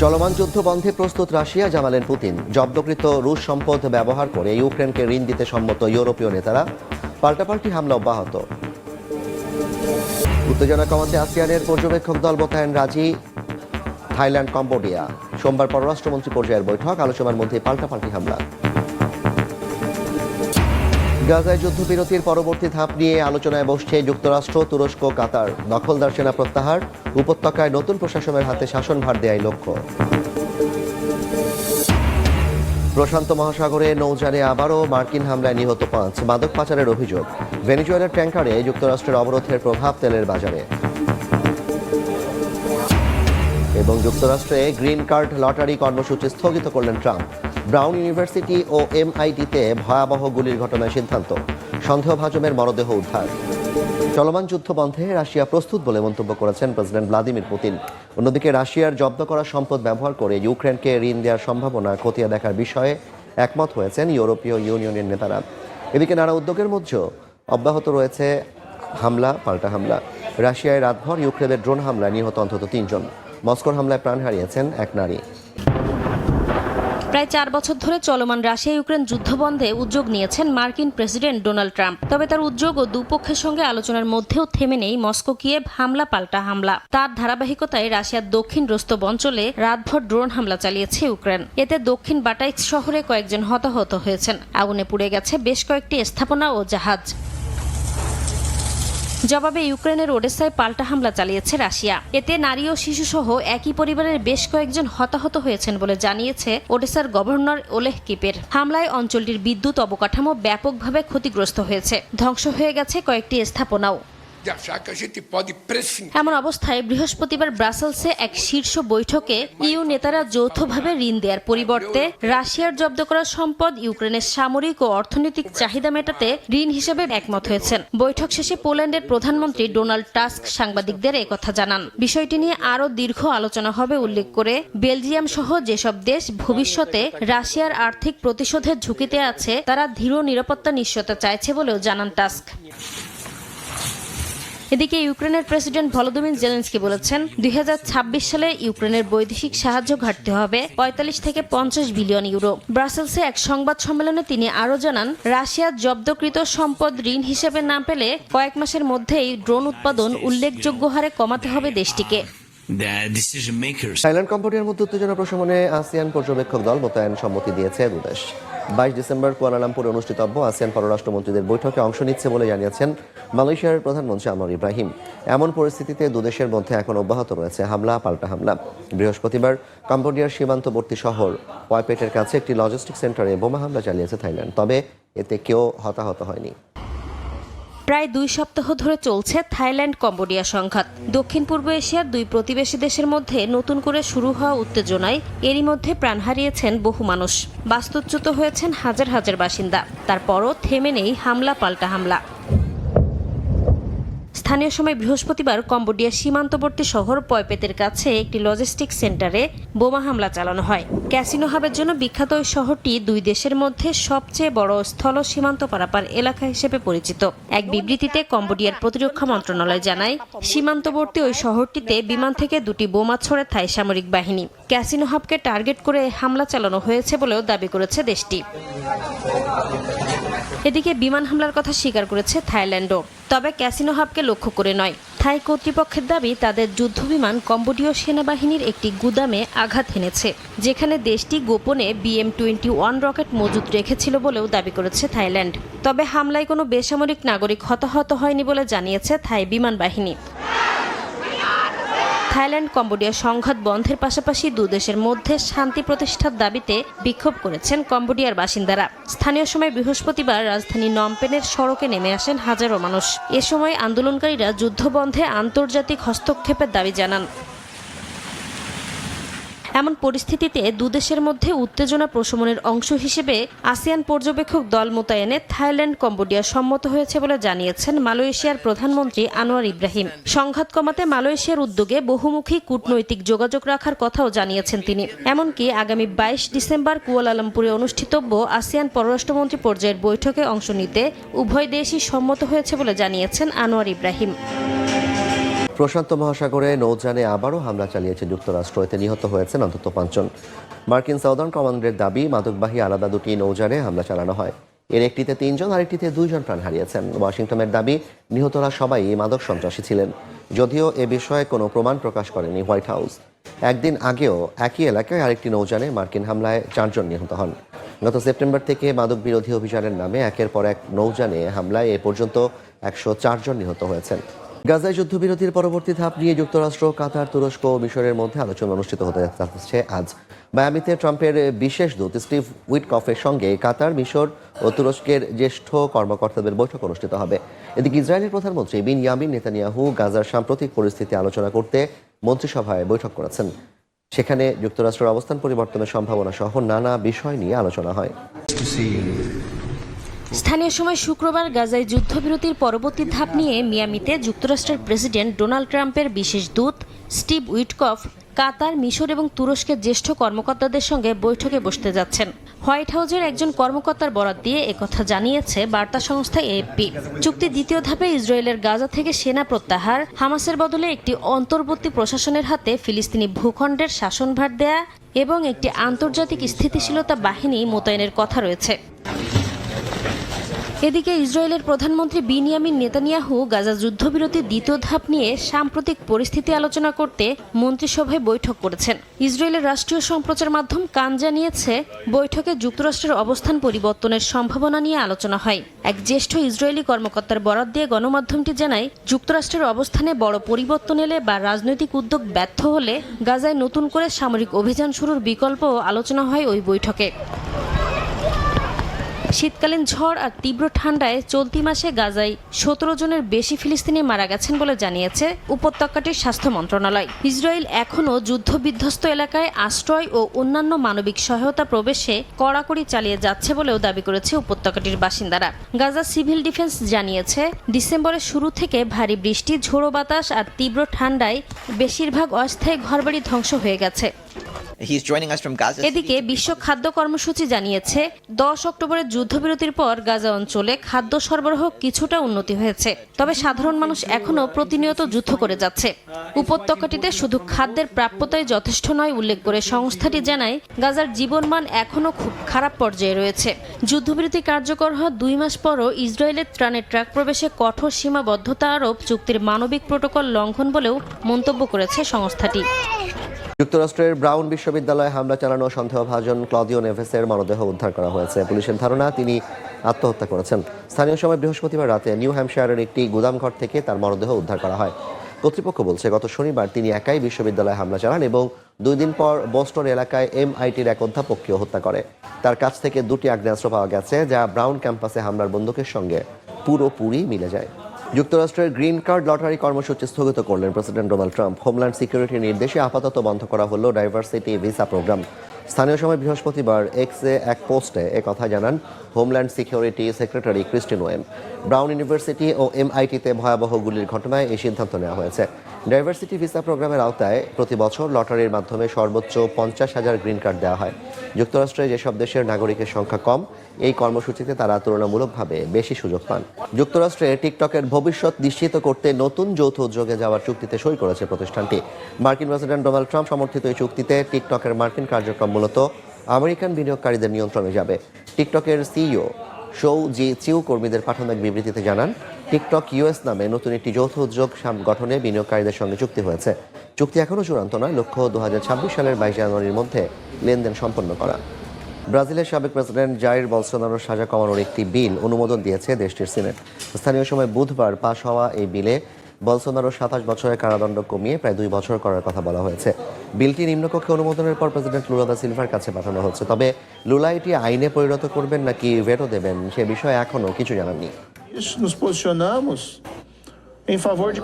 চলমান যুদ্ধ বন্ধে প্রস্তুত রাশিয়া, জানালেন পুতিন। জব্দকৃত রুশ সম্পদ ব্যবহার করে ইউক্রেনকে ঋণ দিতে সম্মত ইউরোপীয় নেতারা। পাল্টাপাল্টি হামলা অব্যাহত। উত্তেজনা কমাতে আসিয়ানের পর্যবেক্ষক দল মোতায়েন রাজি থাইল্যান্ড, কম্বোডিয়া। সোমবার পররাষ্ট্রমন্ত্রী পর্যায়ের বৈঠক, আলোচনার মধ্যে পাল্টাপাল্টি হামলা। গাজায় যুদ্ধবিরতির পরবর্তী ধাপ নিয়ে আলোচনায় বসছে যুক্তরাষ্ট্র, তুরস্ক, কাতার। দখলদার সেনা প্রত্যাহার, উপত্যকায় নতুন প্রশাসনের হাতে শাসনভার দেয়াই লক্ষ্য। প্রশান্ত মহাসাগরে নৌযানে আবারও মার্কিন হামলায় নিহত 5। মাদক পাচারের অভিযোগ। ভেনেজুয়েলার ট্যাঙ্কারে যুক্তরাষ্ট্রের অবরোধের প্রভাব তেলের বাজারে। এবং যুক্তরাষ্ট্রে গ্রিন কার্ড লটারি কর্মসূচি স্থগিত করলেন ট্রাম্প। ব্রাউন ইউনিভার্সিটি ও MIT-তে ভয়াবহ গুলির ঘটনায় সিদ্ধান্ত। সন্দেহভাজনের মরদেহ উদ্ধার। চলমান যুদ্ধ বন্ধে রাশিয়া প্রস্তুত বলে মন্তব্য করেছেন প্রেসিডেন্ট ভ্লাদিমির পুতিন। অন্যদিকে রাশিয়ার জব্দ করা সম্পদ ব্যবহার করে ইউক্রেনকে ঋণ দেওয়ার সম্ভাবনা খতিয়ে দেখার বিষয়ে একমত হয়েছেন ইউরোপীয় ইউনিয়নের নেতারা। এদিকে নানা উদ্যোগের মধ্যেও অব্যাহত রয়েছে হামলা পাল্টা হামলা। রাশিয়ায় রাতভর ইউক্রেনের ড্রোন হামলায় নিহত অন্তত 3 জন। মস্কোর হামলায় প্রাণ হারিয়েছেন এক নারী। প্রায় 4 বছর ধরে চলমান রাশিয়া ইউক্রেন যুদ্ধ বন্ধে উদ্যোগ নিয়েছেন মার্কিন প্রেসিডেন্ট ডোনাল্ড ট্রাম্প। তবে তার উদ্যোগ ও দুপক্ষের সঙ্গে আলোচনার মধ্যেও থেমে নেই মস্কো কিয়েভ হামলা পাল্টা হামলা। তার ধারাবাহিকতায় রাশিয়ার দক্ষিণ রোস্তভ অঞ্চলে রাতভর ড্রোন হামলা চালিয়েছে ইউক্রেন। এতে দক্ষিণ বাটাইক্স শহরে কয়েকজন হতাহত হয়েছেন। আগুনে পুড়ে গেছে বেশ কয়েকটি স্থাপনা ও জাহাজ। জবাবে ইউক্রেনের ওডেসায় পাল্টা হামলা চালিয়েছে রাশিয়া। এতে নারী ও শিশুসহ একই পরিবারের বেশ কয়েকজন হতাহত হয়েছেন বলে জানিয়েছে ওডেসার গভর্নর ওলেহ কিপের। হামলায় অঞ্চলটির বিদ্যুৎ অবকাঠামো ব্যাপকভাবে ক্ষতিগ্রস্ত হয়েছে। ধ্বংস হয়ে গেছে কয়েকটি স্থাপনাও। এমন অবস্থায় বৃহস্পতিবার ব্রাসেলসে এক শীর্ষ বৈঠকে ইউ নেতারা যৌথভাবে ঋণ দেওয়ার পরিবর্তে রাশিয়ার জব্দ করা সম্পদ ইউক্রেনের সামরিক ও অর্থনৈতিক চাহিদা মেটাতে ঋণ হিসেবে একমত হয়েছেন। বৈঠক শেষে পোল্যান্ডের প্রধানমন্ত্রী ডোনাল্ড টাস্ক সাংবাদিকদের একথা জানান। বিষয়টি নিয়ে আরও দীর্ঘ আলোচনা হবে উল্লেখ করে বেলজিয়াম সহ যেসব দেশ ভবিষ্যতে রাশিয়ার আর্থিক প্রতিশোধের ঝুঁকিতে আছে তারা দৃঢ় নিরাপত্তা নিশ্চয়তা চাইছে বলেও জানান টাস্ক। এদিকে ইউক্রেনের প্রেসিডেন্ট ভলোদিমির জেলেনস্কি বলেছেন 2026 সালে ইউক্রেনের বৈদেশিক সাহায্য ঘাটতে হবে 45 থেকে 50 বিলিয়ন ইউরো। ব্রাসেলসে এক সংবাদ সম্মেলনে তিনি আরও জানান, রাশিয়ার জব্দকৃত সম্পদ ঋণ হিসেবে না পেলে কয়েক মাসের মধ্যেই ড্রোন উৎপাদন উল্লেখযোগ্য হারে কমাতে হবে দেশটিকে। থাইল্যান্ড, কম্বোডিয়ার মধ্যে উত্তেজনা প্রশমনে আসিয়ান পর্যবেক্ষক দল মোতায়েন সম্মতি দিয়েছে দুদেশ। 22 ডিসেম্বর কুয়ালালামপুরে অনুষ্ঠিতব্য আসিয়ান পররাষ্ট্রমন্ত্রীদের বৈঠকে অংশ নিচ্ছে বলে জানিয়েছেন মালয়েশিয়ার প্রধানমন্ত্রী আনোয়ার ইব্রাহিম। এমন পরিস্থিতিতে দুদেশের মধ্যে এখন অব্যাহত রয়েছে হামলা পাল্টা হামলা। বৃহস্পতিবার কম্বোডিয়ার সীমান্তবর্তী শহর পয়পেটের কাছে একটি লজিস্টিক সেন্টারে বোমা হামলা চালিয়েছে থাইল্যান্ড। তবে এতে কেউ হতাহত হয়নি। প্রায় 2 সপ্তাহ ধরে চলছে থাইল্যান্ড কম্বোডিয়া সংঘাত। দক্ষিণ পূর্ব এশিয়ার দুই প্রতিবেশী দেশের মধ্যে নতুন করে শুরু হওয়া উত্তেজনায় এরই মধ্যে প্রাণ হারিয়েছেন বহু মানুষ, বাস্তুচ্যুত হয়েছেন হাজার হাজার বাসিন্দা। তারপরও থেমে নেই হামলা পাল্টা হামলা। স্থানীয় সময় বৃহস্পতিবার কম্বোডিয়ার সীমান্তবর্তী শহর পয়পেতের কাছে একটি লজিস্টিক সেন্টারে বোমা হামলা চালানো হয়। ক্যাসিনো হাবের জন্য বিখ্যাত ওই শহরটি দুই দেশের মধ্যে সবচেয়ে বড় স্থল সীমান্ত পারাপার এলাকা হিসেবে পরিচিত। এক বিবৃতিতে কম্বোডিয়ার প্রতিরক্ষা মন্ত্রণালয় জানায়, সীমান্তবর্তী ওই শহরটিতে বিমান থেকে 2টি বোমা ছোড়ে থাই সামরিক বাহিনী। ক্যাসিনো হাবকে টার্গেট করে হামলা চালানো হয়েছে বলেও দাবি করেছে দেশটি। এদিকে বিমান হামলার কথা স্বীকার করেছে থাইল্যান্ডও, তবে ক্যাসিনো হাবকে লক্ষ্য করে নয়। থাই কর্তৃপক্ষের দাবি তাদের যুদ্ধবিমান কম্বোডীয় সেনাবাহিনীর একটি গুদামে আঘাত হেনেছে, যেখানে দেশটি গোপনে BM-21 রকেট মজুত রেখেছিল বলেও দাবি করেছে থাইল্যান্ড। তবে হামলায় কোনো বেসামরিক নাগরিক হতাহত হয়নি বলে জানিয়েছে থাই বিমান বাহিনী। থাইল্যান্ড কম্বোডিয়া সংঘাত বন্ধের পাশাপাশি দুদেশের মধ্যে শান্তি প্রতিষ্ঠার দাবিতে বিক্ষোভ করেছেন কম্বোডিয়ার বাসিন্দারা। স্থানীয় সময় বৃহস্পতিবার রাজধানী নমপেনের সড়কে নেমে আসেন হাজারো মানুষ। এ সময় আন্দোলনকারীরা যুদ্ধবন্ধে আন্তর্জাতিক হস্তক্ষেপের দাবি জানান। এমন পরিস্থিতিতে দুদেশের মধ্যে উত্তেজনা প্রশমনের অংশ হিসেবে আসিয়ান পর্যবেক্ষক দল মোতায়েনে থাইল্যান্ড কম্বোডিয়া সম্মত হয়েছে বলে জানিয়েছেন মালয়েশিয়ার প্রধানমন্ত্রী আনোয়ার ইব্রাহিম। সংঘাত কমাতে মালয়েশিয়ার উদ্যোগে বহুমুখী কূটনৈতিক যোগাযোগ রাখার কথাও জানিয়েছেন তিনি। এমনকি আগামী 22 ডিসেম্বর কুয়ালালামপুরে অনুষ্ঠিতব্য আসিয়ান পররাষ্ট্রমন্ত্রী পর্যায়ের বৈঠকে অংশ নিতে উভয় দেশই সম্মত হয়েছে বলে জানিয়েছেন আনোয়ার ইব্রাহিম। প্রশান্ত মহাসাগরে নৌযানে আবারও হামলা চালিয়েছে যুক্তরাষ্ট্র। এতে নিহত হয়েছেন অন্তত 5 জন। মার্কিন সাউদার্ন কমান্ডের দাবি, মাদকবাহী আলাদা দুটি নৌযানে হামলা চালানো হয়। এর একটিতে 3 জন, আরেকটিতে 2 জন প্রাণ হারিয়েছেন। ওয়াশিংটনের দাবি, নিহতরা সবাই মাদক সন্ত্রাসী ছিলেন, যদিও এ বিষয়ে কোনো প্রমাণ প্রকাশ করেনি হোয়াইট হাউস। একদিন আগেও একই এলাকায় আরেকটি নৌযানে মার্কিন হামলায় 4 জন নিহত হন। গত সেপ্টেম্বর থেকে মাদক বিরোধী অভিযানের নামে একের পর এক নৌযানে হামলায় এ পর্যন্ত 104 জন নিহত হয়েছেন। গাজায় যুদ্ধবিরতির পরবর্তী ধাপ নিয়ে যুক্তরাষ্ট্র, কাতার, তুরস্ক ও মিশরের মধ্যে আলোচনা অনুষ্ঠিত হতে যাচ্ছে আজ। মায়ামিতে ট্রাম্পের বিশেষ দূত স্টিভ উইটকফের সঙ্গে কাতার, মিশর ও তুরস্কের জ্যেষ্ঠ কর্মকর্তাদের বৈঠক অনুষ্ঠিত হবে। এদিকে ইসরায়েলের প্রধানমন্ত্রী বিনয়ামিন নেতানিয়াহু গাজার সাম্প্রতিক পরিস্থিতি আলোচনা করতে মন্ত্রিসভায় বৈঠক করেছেন। সেখানে যুক্তরাষ্ট্রের অবস্থান পরিবর্তনের সম্ভাবনা সহ নানা বিষয় নিয়ে আলোচনা হয়। স্থানীয় সময় শুক্রবার গাজায় যুদ্ধবিরতির পরবর্তী ধাপ নিয়ে মিয়ামিতে যুক্তরাষ্ট্রের প্রেসিডেন্ট ডোনাল্ড ট্রাম্পের বিশেষ দূত স্টিভ উইটকফ কাতার, মিশর এবং তুরস্কের জ্যেষ্ঠ কর্মকর্তাদের সঙ্গে বৈঠকে বসতে যাচ্ছেন। হোয়াইট হাউসের একজন কর্মকর্তার বরাত দিয়ে একথা জানিয়েছে বার্তা সংস্থা এএফপি। চুক্তির দ্বিতীয় ধাপে ইসরায়েলের গাজা থেকে সেনা প্রত্যাহার, হামাসের বদলে একটি অন্তর্বর্তী প্রশাসনের হাতে ফিলিস্তিনি ভূখণ্ডের শাসনভার দেয়া এবং একটি আন্তর্জাতিক স্থিতিশীলতা বাহিনী মোতায়েনের কথা রয়েছে। এদিকে ইসরায়েলের প্রধানমন্ত্রী বিনিয়ামিন নেতানিয়াহু গাজা যুদ্ধবিরতির দ্বিতীয় ধাপ নিয়ে সাম্প্রতিক পরিস্থিতি আলোচনা করতে মন্ত্রিসভায় বৈঠক করেছেন। ইসরায়েলের রাষ্ট্রীয় সম্প্রচার মাধ্যম কান জানিয়েছে, বৈঠকে যুক্তরাষ্ট্রের অবস্থান পরিবর্তনের সম্ভাবনা নিয়ে আলোচনা হয়। এক জ্যেষ্ঠ ইসরায়েলি কর্মকর্তার বরাত দিয়ে গণমাধ্যমটি জানায়, যুক্তরাষ্ট্রের অবস্থানে বড় পরিবর্তন এলে বা রাজনৈতিক উদ্যোগ ব্যর্থ হলে গাজায় নতুন করে সামরিক অভিযান শুরুর বিকল্পও আলোচনা হয় ওই বৈঠকে। শীতকালীন ঝড় আর তীব্র ঠান্ডায় চলতি মাসে গাজায় 17 জনের বেশি ফিলিস্তিনি মারা গেছেন বলে জানিয়েছে উপত্যকাটির স্বাস্থ্য মন্ত্রণালয়। ইসরায়েল এখনও যুদ্ধবিধ্বস্ত এলাকায় আশ্রয় ও অন্যান্য মানবিক সহায়তা প্রবেশে কড়াকড়ি চালিয়ে যাচ্ছে বলেও দাবি করেছে উপত্যকাটির বাসিন্দারা। গাজা সিভিল ডিফেন্স জানিয়েছে, ডিসেম্বরের শুরু থেকে ভারী বৃষ্টি, ঝোড়ো বাতাস আর তীব্র ঠান্ডায় বেশিরভাগ অস্থায়ী ঘরবাড়ি ধ্বংস হয়ে গেছে। এদিকে বিশ্ব খাদ্য কর্মসূচি জানিয়েছে, 10 অক্টোবরের যুদ্ধবিরতির পর গাজা অঞ্চলে খাদ্য সরবরাহ কিছুটা উন্নতি হয়েছে, তবে সাধারণ মানুষ এখনও প্রতিনিয়ত যুদ্ধ করে যাচ্ছে। উপত্যকাটিতে শুধু খাদ্যের প্রাপ্যতাই যথেষ্ট নয় উল্লেখ করে সংস্থাটি জানায়, গাজার জীবনমান এখনও খুব খারাপ পর্যায়ে রয়েছে। যুদ্ধবিরতি কার্যকর হওয়া 2 মাস পরও ইসরায়েলের ত্রাণের ট্রাক প্রবেশে কঠোর সীমাবদ্ধতা আরোপ চুক্তির মানবিক প্রোটোকল লঙ্ঘন বলেও মন্তব্য করেছে সংস্থাটি। যুক্তরাষ্ট্রের ব্রাউন বিশ্ববিদ্যালয়ে হামলা চালানো সন্দেহভাজন ক্লদিও নেভেসের মরদেহ উদ্ধার করা হয়েছে। পুলিশের ধারণা, তিনি আত্মহত্যা করেছেন। স্থানীয় সময় বৃহস্পতিবার রাতে নিউ হ্যাম্পশায়ারের একটি গুদামঘর থেকে তার মরদেহ উদ্ধার করা হয়। কর্তৃপক্ষ বলছে, গত শনিবার তিনি একাই বিশ্ববিদ্যালয়ে হামলা চালান এবং 2 দিন পর বোস্টন এলাকায় MITর এক অধ্যাপককেও হত্যা করে। তার কাছ থেকে 2টি আগ্নেয়াস্ত্র পাওয়া গেছে, যা ব্রাউন ক্যাম্পাসে হামলার বন্দুকের সঙ্গে পুরোপুরি মিলে যায়। যুক্তরাষ্ট্রের গ্রিন কার্ড লটারি কর্মসূচি স্থগিত করলেন প্রেসিডেন্ট ডোনাল্ড ট্রাম্প। হোমল্যান্ড সিকিউরিটির নির্দেশে আপাতত বন্ধ করা হলো ডাইভার্সিটি ভিসা প্রোগ্রাম। স্থানীয় সময় বৃহস্পতিবার এক্সে এক পোস্টে একথা জানান হোমল্যান্ড সিকিউরিটি সেক্রেটারি ক্রিস্টিন ওয়েন। ব্রাউন ইউনিভার্সিটি ও MITতে ভয়াবহ গুলির ঘটনায় এই সিদ্ধান্ত নেওয়া হয়েছে। ডাইভার্সিটি ভিসা প্রোগ্রামের আওতায় প্রতি বছর লটারির মাধ্যমে সর্বোচ্চ 50,000 গ্রিন কার্ড দেওয়া হয়। যুক্তরাষ্ট্রে যেসব দেশের নাগরিকের সংখ্যা কম, এই কর্মসূচিতে তারা তুলনামূলকভাবে বেশি সুযোগ পান। যুক্তরাষ্ট্রে টিকটকের ভবিষ্যৎ নিশ্চিত করতে নতুন যৌথ উদ্যোগে যাওয়ার চুক্তিতে সই করেছে প্রতিষ্ঠানটি। মার্কিন প্রেসিডেন্ট ডোনাল্ড ট্রাম্প সমর্থিত এই চুক্তিতে টিকটকের মার্কিন কার্যক্রম মূলত আমেরিকান বিনিয়োগকারীদের নিয়ন্ত্রণে যাবে। টিকটকের CEO শৌ জি চিউ কর্মীদের পাঠানো এক বিবৃতিতে জানান, টিকটক US নামে নতুন একটি যৌথ উদ্যোগ গঠনে বিনিয়োগকারীদের সঙ্গে চুক্তি হয়েছে। চুক্তি এখনও চূড়ান্ত নয়, লক্ষ্য 2026 সালের 22 জানুয়ারির মধ্যে লেনদেন সম্পন্ন করা। ব্রাজিলের সাবেক প্রেসিডেন্ট জাইর বলসোনারোর সাজা কমানোর একটি বিল অনুমোদন দিয়েছে দেশটির সিনেট। স্থানীয় সময় বুধবার পাশ হওয়া এই বিলে বলসোনারোর 27 বছরের কারাদণ্ড কমিয়ে প্রায় 2 বছর করার কথা বলা হয়েছে। বিলটি নিম্নকক্ষে অনুমোদনের পর প্রেসিডেন্ট লুলা দা সিলভার কাছে পাঠানো হচ্ছে। তবে লুলা এটি আইনে পরিণত করবেন নাকি ভেটো দেবেন, সে বিষয়ে এখনও কিছু জানাননি। Nos posicionamos em favor de